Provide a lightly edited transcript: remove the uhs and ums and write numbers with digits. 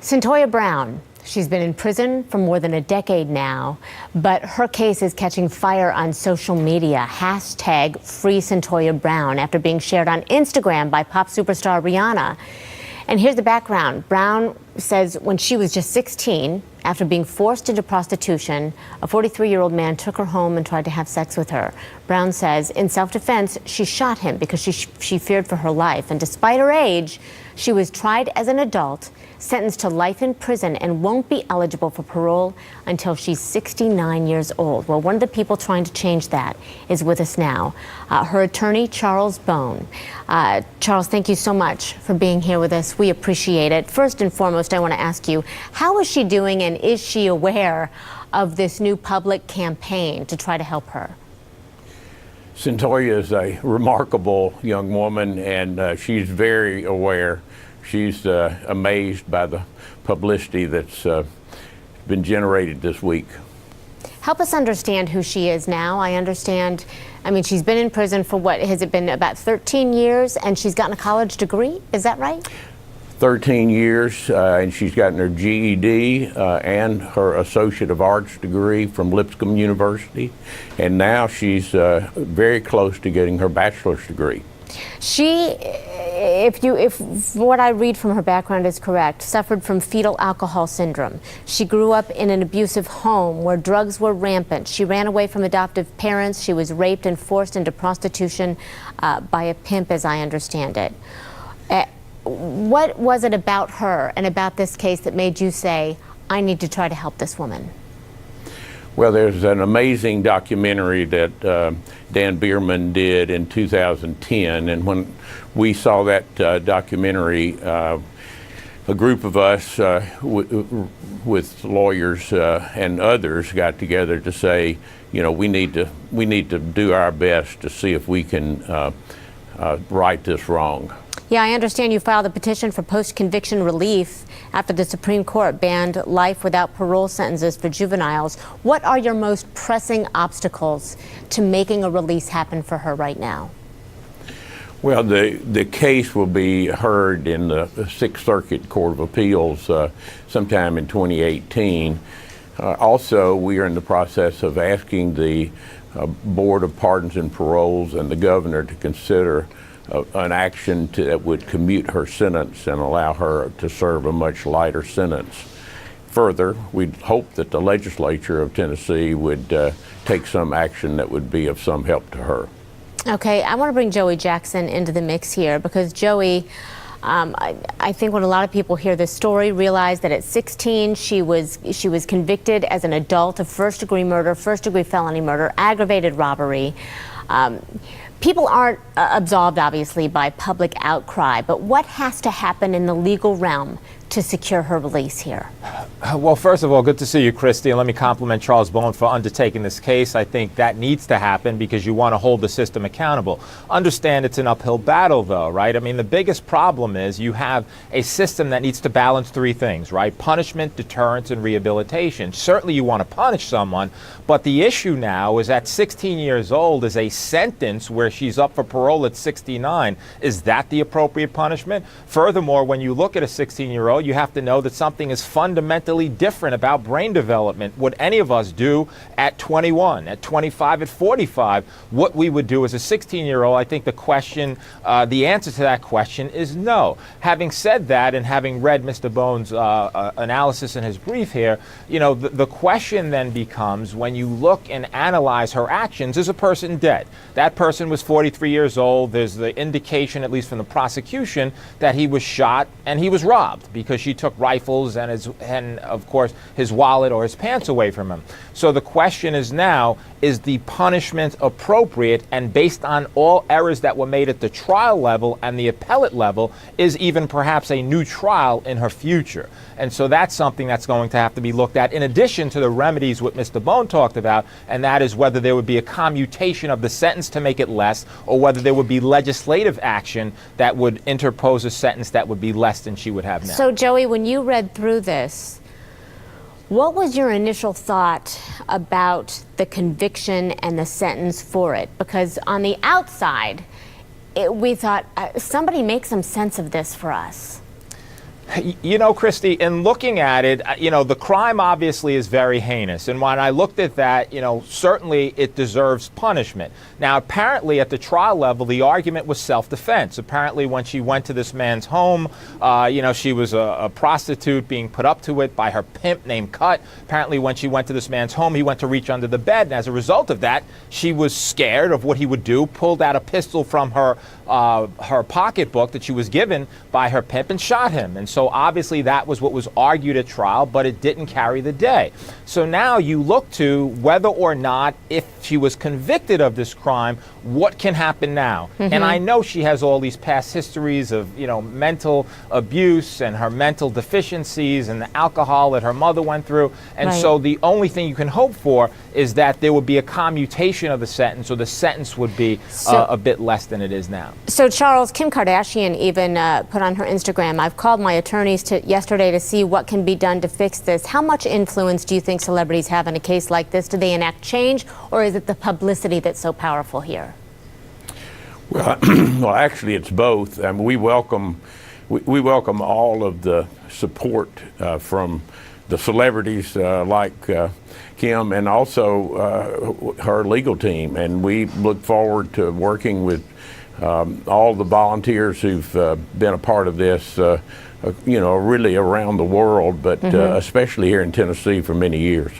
Cyntoia Brown, she's been in prison for more than a decade now, but her case is catching fire on social media. Hashtag Free Cyntoia Brown after being shared on Instagram by pop superstar Rihanna. And here's the background. Brown says when she was just 16, after being forced into prostitution, a 43-year-old man took her home and tried to have sex with her. Brown says in self-defense, she shot him because she feared for her life. And despite her age, she was tried as an adult, sentenced to life in prison, and won't be eligible for parole until she's 69 years old. Well, one of the people trying to change that is with us now, her attorney, Charles Bone. Charles, thank you so much for being here with us. We appreciate it. First and foremost, I want to ask you, how is she doing, and is she aware of this new public campaign to try to help her? Cyntoia is a remarkable young woman, and she's very aware. She's amazed by the publicity that's been generated this week. Help us understand who she is now. I understand, I mean, she's been in prison for what, has it been about 13 years, and she's gotten a college degree, is that right? 13 years, and she's gotten her GED and her Associate of Arts degree from Lipscomb University, and now she's very close to getting her bachelor's degree. She, if what I read from her background is correct, suffered from fetal alcohol syndrome. She grew up in an abusive home where drugs were rampant. She ran away from adoptive parents. She was raped and forced into prostitution by a pimp, as I understand it. What was it about her and about this case that made you say, I need to try to help this woman? Well, there's an amazing documentary that Dan Bierman did in 2010, and when we saw that documentary, a group of us with lawyers and others got together to say, you know, we need to do our best to see if we can right this wrong. Yeah, I understand you filed a petition for post-conviction relief after the Supreme Court banned life without parole sentences for juveniles. What are your most pressing obstacles to making a release happen for her right now? Well, the case will be heard in the Sixth Circuit Court of Appeals sometime in 2018. Also, we are in the process of asking the Board of Pardons and Paroles and the governor to consider an action that would commute her sentence and allow her to serve a much lighter sentence. Further, we hope that the legislature of Tennessee would take some action that would be of some help to her. Okay, I want to bring Joey Jackson into the mix here because Joey, I think when a lot of people hear this story, realize that at 16 she was convicted as an adult of first-degree murder, first-degree felony murder, aggravated robbery. People aren't absolved, obviously, by public outcry, but what has to happen in the legal realm to secure her release here? Well, first of all, good to see you, Christy, and let me compliment Charles Bone for undertaking this case. I think that needs to happen because you want to hold the system accountable. Understand it's an uphill battle, though, right? I mean, the biggest problem is you have a system that needs to balance three things, right? Punishment, deterrence, and rehabilitation. Certainly you want to punish someone, but the issue now is at 16 years old is a sentence where she's up for parole at 69. Is that the appropriate punishment? Furthermore, when you look at a 16-year-old, you have to know that something is fundamentally different about brain development. What any of us do at 21, at 25, at 45, what we would do as a 16-year-old, I think the answer to that question is no. Having said that, and having read Mr. Bone's analysis in his brief here, you know, the question then becomes, when you look and analyze her actions, is a person dead? That person was 43 years old. There's the indication, at least from the prosecution, that he was shot and he was robbed because she took rifles and of course his wallet or his pants away from him. So the question is now, is the punishment appropriate, and based on all errors that were made at the trial level and the appellate level, is even perhaps a new trial in her future? And so that's something that's going to have to be looked at in addition to the remedies what Mr. Bone talked about, and that is whether there would be a commutation of the sentence to make it less, or whether there would be legislative action that would interpose a sentence that would be less than she would have now. So Joey, when you read through this, what was your initial thought about the conviction and the sentence for it? Because on the outside, we thought, somebody make some sense of this for us. You know, Christy, in looking at it, the crime obviously is very heinous. And when I looked at that, certainly it deserves punishment. Now, apparently at the trial level, the argument was self-defense. Apparently when she went to this man's home, she was a prostitute being put up to it by her pimp named Cut. Apparently when she went to this man's home, he went to reach under the bed. And as a result of that, she was scared of what he would do, pulled out a pistol from her pocketbook that she was given by her pimp and shot him. And so obviously that was what was argued at trial, but it didn't carry the day. So now you look to whether or not, if she was convicted of this crime, what can happen now? And I know she has all these past histories of, mental abuse and her mental deficiencies and the alcohol that her mother went through. And so the only thing you can hope for is that there would be a commutation of the sentence, or the sentence would be a bit less than it is now. So Charles, Kim Kardashian even put on her Instagram, "I've called my attorneys yesterday to see what can be done to fix this." How much influence do you think celebrities have in a case like this? Do they enact change, or is it the publicity that's so powerful here? Well, well, actually, it's both. We welcome all of the support from the celebrities like Kim, and also her legal team. And we look forward to working with all the volunteers who've been a part of this, really around the world, but especially here in Tennessee for many years.